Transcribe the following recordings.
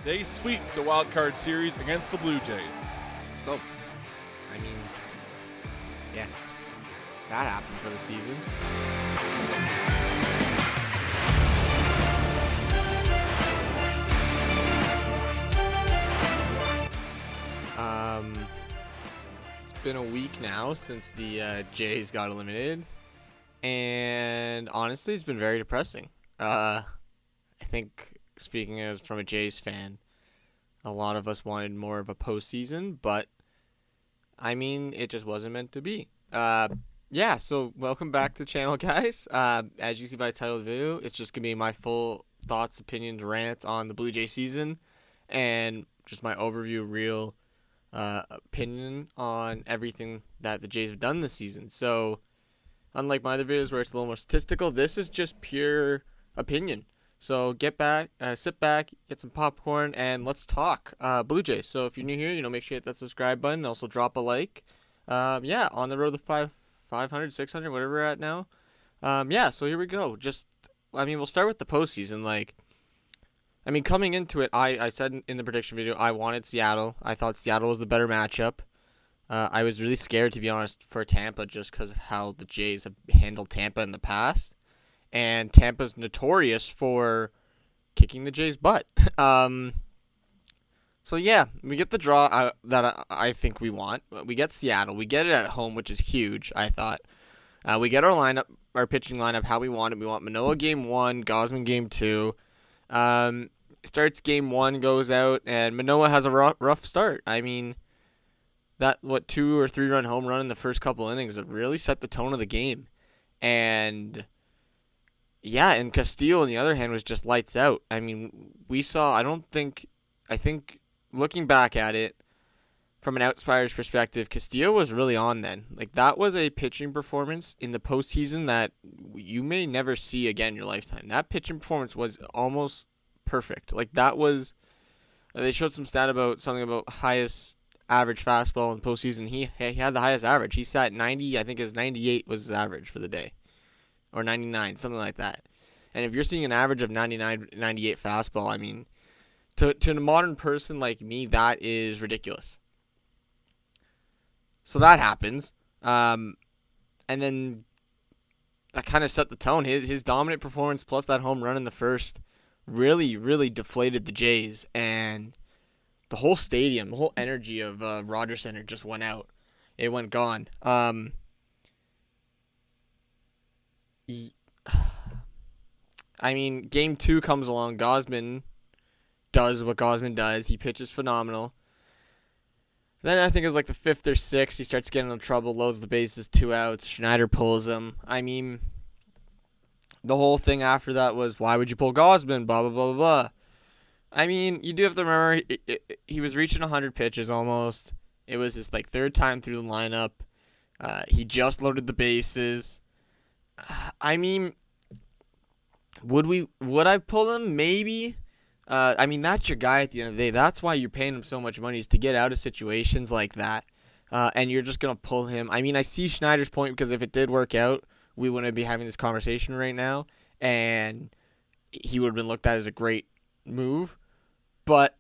They sweep the wild card series against the Blue Jays. So, I mean, yeah, that happened for the season. It's been a week now since the Jays got eliminated, and honestly, it's been very depressing. I think, speaking as from a Jays fan, a lot of us wanted more of a postseason, but I mean, it just wasn't meant to be. Yeah, so welcome back to the channel, guys. As you see by the title of the video, it's just going to be my full thoughts, opinions, rant on the Blue Jay season, and just my overview, real opinion on everything that the Jays have done this season. So, unlike my other videos where it's a little more statistical, this is just pure opinion. So sit back, get some popcorn, and let's talk Blue Jays. So if you're new here, make sure you hit that subscribe button. Also drop a like. Yeah, on the road to 500, 600, whatever we're at now. Yeah, so here we go. We'll start with the postseason. Coming into it, I said in the prediction video, I wanted Seattle. I thought Seattle was the better matchup. I was really scared, to be honest, for Tampa just because of how the Jays have handled Tampa in the past. And Tampa's notorious for kicking the Jays' butt. So, yeah, we get the draw that I think we want. We get Seattle. We get it at home, which is huge, I thought. We get our pitching lineup how we want it. We want Manoah game 1, Gausman game 2. Starts game 1, goes out, and Manoah has a rough start. That 2 or 3 run home run in the first couple innings, it really set the tone of the game. And yeah, and Castillo, on the other hand, was just lights out. I think looking back at it, from an outsider's perspective, Castillo was really on then. That was a pitching performance in the postseason that you may never see again in your lifetime. That pitching performance was almost perfect. They showed some stat about something about highest average fastball in postseason. He had the highest average. He sat 90, I think his 98 was his average for the day. Or 99, something like that. And if you're seeing an average of 99, 98 fastball, to a modern person like me, that is ridiculous. So that happens. And then that kind of set the tone. His dominant performance plus that home run in the first really, really deflated the Jays. And the whole stadium, the whole energy of Rogers Center just went out. It went gone. Game 2 comes along. Gausman does what Gausman does. He pitches phenomenal. Then I think it was the 5th or 6th, he starts getting in trouble, loads the bases, 2 outs. Schneider pulls him. The whole thing after that was, why would you pull Gausman? Blah, blah, blah, blah, blah. You do have to remember, he was reaching 100 pitches almost. It was his 3rd time through the lineup. He just loaded the bases. Would I pull him? Maybe. That's your guy at the end of the day. That's why you're paying him so much money, is to get out of situations like that. And you're just going to pull him. I see Schneider's point, because if it did work out, we wouldn't be having this conversation right now. And he would have been looked at as a great move. But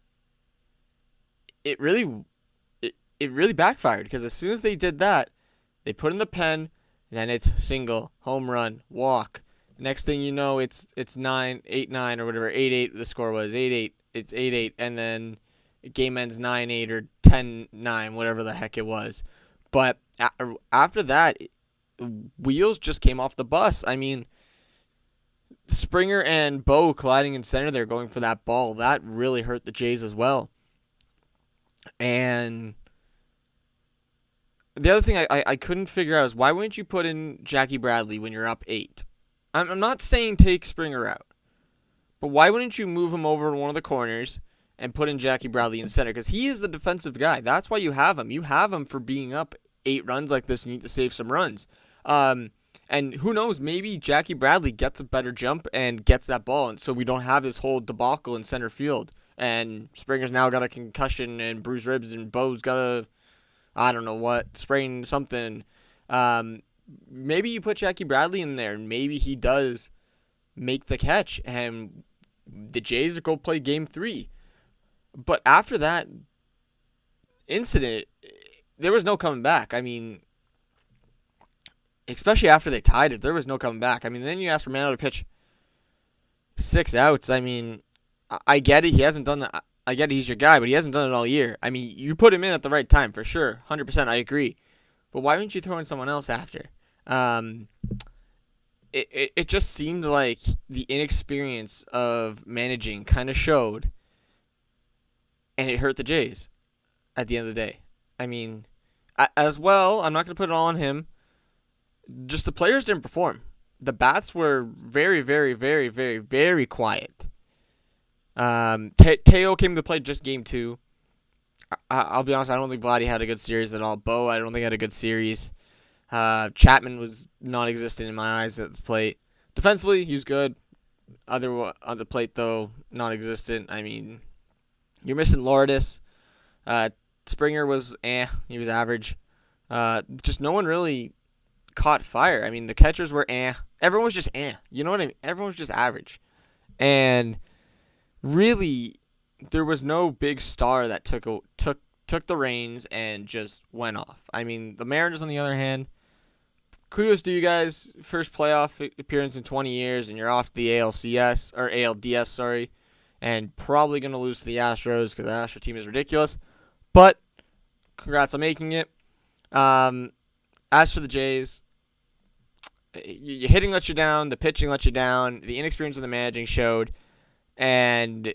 it really backfired, because as soon as they did that, they put in the pen, and then it's single, home run, walk. Next thing you know, it's 8-9 or whatever, 8-8 the score was, 8-8, it's 8-8, and then game ends 9-8 or 10-9, whatever the heck it was. But after that, wheels just came off the bus. Springer and Bo colliding in center there, going for that ball, that really hurt the Jays as well. And the other thing I couldn't figure out is, why wouldn't you put in Jackie Bradley when you're up 8? I'm not saying take Springer out, but why wouldn't you move him over to one of the corners and put in Jackie Bradley in center? Because he is the defensive guy. That's why you have him. You have him for being up 8 runs like this, and you need to save some runs. And who knows, maybe Jackie Bradley gets a better jump and gets that ball, and so we don't have this whole debacle in center field. And Springer's now got a concussion and bruised ribs, and Bo's got a, I don't know what, sprain something. Maybe you put Jackie Bradley in there, and maybe he does make the catch, and the Jays go play game 3. But after that incident, there was no coming back. I mean, especially after they tied it, there was no coming back. I mean, then you ask Romano to pitch 6 outs. I mean, I get it. He hasn't done that. I get it. He's your guy, but he hasn't done it all year. I mean, you put him in at the right time for sure. 100%. I agree. But why wouldn't you throw in someone else after? Um, it just seemed like the inexperience of managing kind of showed, and it hurt the Jays at the end of the day. I mean, as well, I'm not going to put it all on him. Just the players didn't perform. The bats were very, very, very, very, very quiet. Teo came to the plate just game two. I'll be honest, I don't think Vladdy had a good series at all. Bo, I don't think had a good series. Chapman was non-existent in my eyes at the plate. Defensively, he was good. On the plate, though, non-existent. I mean, you're missing Lourdes. Springer was he was average. Just no one really caught fire. I mean, the catchers were Everyone was just You know what I mean? Everyone was just average. And really, there was no big star that took the reins and just went off. I mean, the Mariners, on the other hand, kudos to you guys. First playoff appearance in 20 years, and you're off the ALDS, sorry, and probably going to lose to the Astros because the Astro team is ridiculous. But congrats on making it. As for the Jays, your hitting let you down, the pitching let you down, the inexperience of the managing showed, and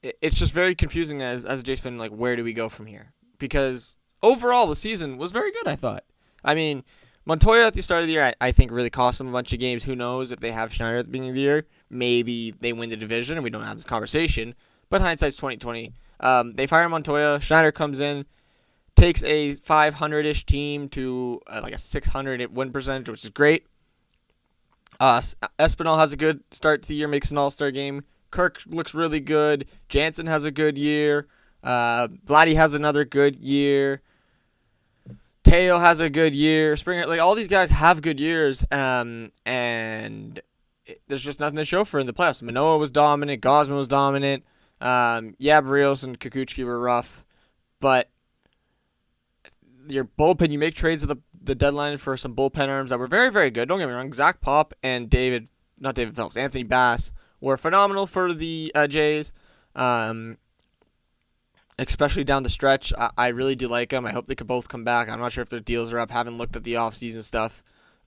it's just very confusing as a Jays fan, like, where do we go from here? Because overall, the season was very good, I thought. I mean, Montoya at the start of the year, I think, really cost them a bunch of games. Who knows if they have Schneider at the beginning of the year? Maybe they win the division and we don't have this conversation. But hindsight's 2020. They fire Montoya. Schneider comes in, takes a 500-ish team to like a 600 win percentage, which is great. Espinal has a good start to the year, makes an all-star game. Kirk looks really good. Jansen has a good year. Vladdy has another good year. Teo has a good year. Springer, like, all these guys have good years. And there's just nothing to show for in the playoffs. Manoah was dominant. Gosman was dominant. Barrios and Kikuchi were rough. But your bullpen, you make trades at the deadline for some bullpen arms that were very, very good. Don't get me wrong. Zach Pop and Anthony Bass were phenomenal for the Jays, especially down the stretch. I really do like them. I hope they could both come back. I'm not sure if their deals are up. Haven't looked at the offseason stuff,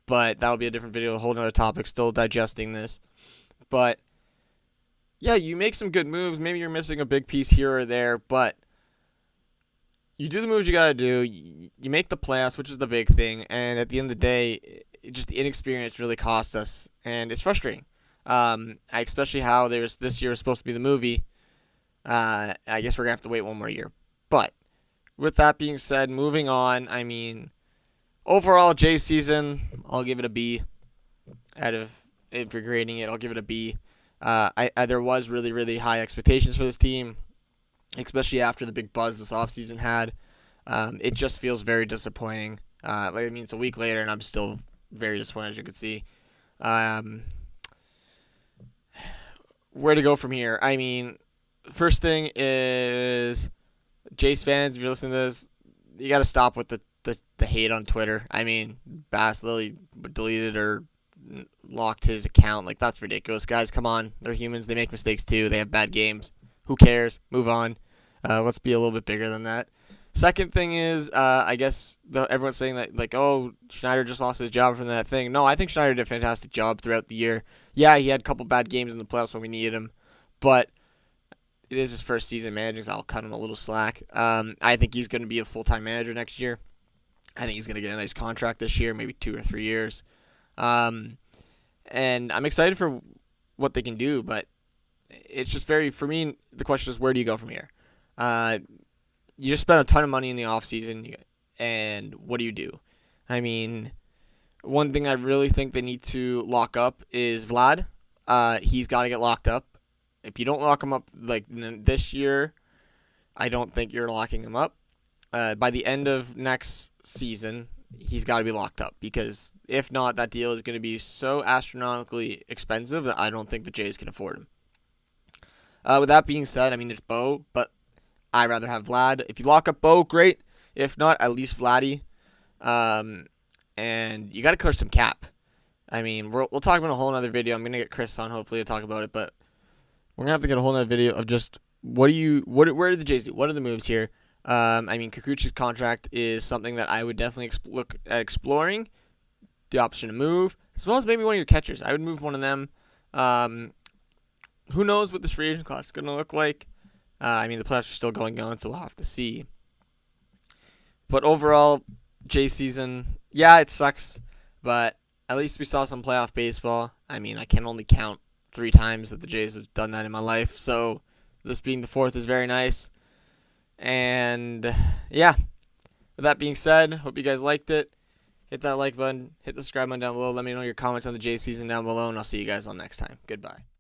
but that'll be a different video, a whole other topic. Still digesting this. But, yeah, you make some good moves. Maybe you're missing a big piece here or there, but you do the moves you got to do. You make the playoffs, which is the big thing, and at the end of the day, just the inexperience really cost us, and it's frustrating. Especially how this year was supposed to be the movie. I guess we're going to have to wait one more year. But with that being said, moving on, I mean, overall, Jay's season, I'll give it a B. If you're grading it, I'll give it a B. There was really, really high expectations for this team, especially after the big buzz this offseason had. It just feels very disappointing. It's a week later, and I'm still very disappointed, as you can see. Where to go from here? I mean, first thing is, Jays fans, if you're listening to this, you got to stop with the hate on Twitter. I mean, Bass literally deleted or locked his account. Like, that's ridiculous. Guys, come on. They're humans. They make mistakes too. They have bad games. Who cares? Move on. Let's be a little bit bigger than that. Second thing is, I guess everyone's saying that, like, oh, Schneider just lost his job from that thing. No, I think Schneider did a fantastic job throughout the year. Yeah, he had a couple bad games in the playoffs when we needed him, but it is his first season managing, so I'll cut him a little slack. I think he's going to be a full-time manager next year. I think he's going to get a nice contract this year, maybe 2 or 3 years. And I'm excited for what they can do, but it's just for me, the question is, where do you go from here? You just spent a ton of money in the offseason, and what do you do? I mean, one thing I really think they need to lock up is Vlad. He's got to get locked up. If you don't lock him up like this year, I don't think you're locking him up. By the end of next season, he's got to be locked up, because if not, that deal is going to be so astronomically expensive that I don't think the Jays can afford him. With that being said, I mean, there's Bo, but I'd rather have Vlad. If you lock up Bo, great. If not, at least Vladdy. And you got to clear some cap. I mean, we'll talk about a whole other video. I'm gonna get Chris on hopefully to talk about it, but we're gonna have to get a whole other video of just where do the Jays do? What are the moves here? I mean, Kikuchi's contract is something that I would definitely look at exploring. The option to move, as well as maybe one of your catchers. I would move one of them. Who knows what this free agent class is gonna look like? I mean, the playoffs are still going on, so we'll have to see. But overall, J season, yeah, it sucks, but at least we saw some playoff baseball. I mean, I can only count 3 times that the Jays have done that in my life, so this being the 4th is very nice. And yeah, with that being said, hope you guys liked it. Hit that like button, hit the subscribe button down below. Let me know your comments on the J season down below, and I'll see you guys on next time. Goodbye.